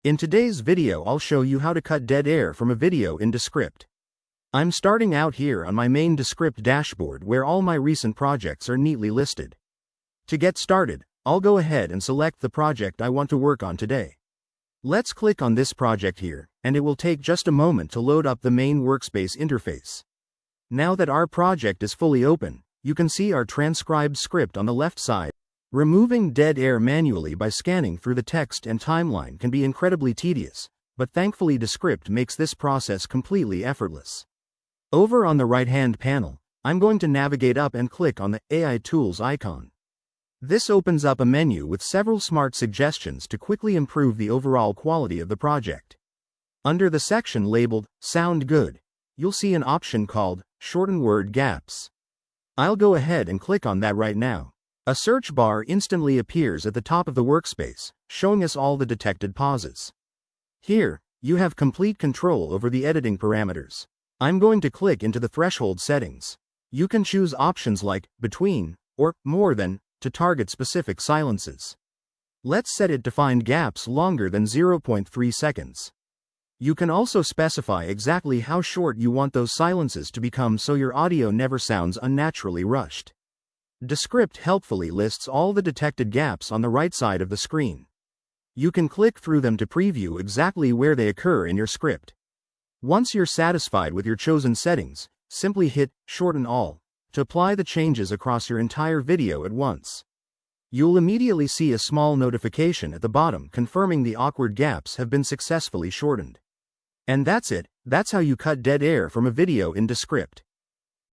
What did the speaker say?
In today's video I'll show you how to cut dead air from a video in Descript. I'm starting out here on my main Descript dashboard where all my recent projects are neatly listed. To get started, I'll go ahead and select the project I want to work on today. Let's click on this project here, and it will take just a moment to load up the main workspace interface. Now that our project is fully open, you can see our transcribed script on the left side. Removing dead air manually by scanning through the text and timeline can be incredibly tedious, but thankfully Descript makes this process completely effortless. Over on the right-hand panel, I'm going to navigate up and click on the AI Tools icon. This opens up a menu with several smart suggestions to quickly improve the overall quality of the project. Under the section labeled Sound Good, you'll see an option called Shorten Word Gaps. I'll go ahead and click on that right now. A search bar instantly appears at the top of the workspace, showing us all the detected pauses. Here, you have complete control over the editing parameters. I'm going to click into the threshold settings. You can choose options like between or more than to target specific silences. Let's set it to find gaps longer than 0.3 seconds. You can also specify exactly how short you want those silences to become so your audio never sounds unnaturally rushed. Descript helpfully lists all the detected gaps on the right side of the screen. You can click through them to preview exactly where they occur in your script. Once you're satisfied with your chosen settings, simply hit Shorten All to apply the changes across your entire video at once. You'll immediately see a small notification at the bottom confirming the awkward gaps have been successfully shortened. And that's it. That's how you cut dead air from a video in Descript.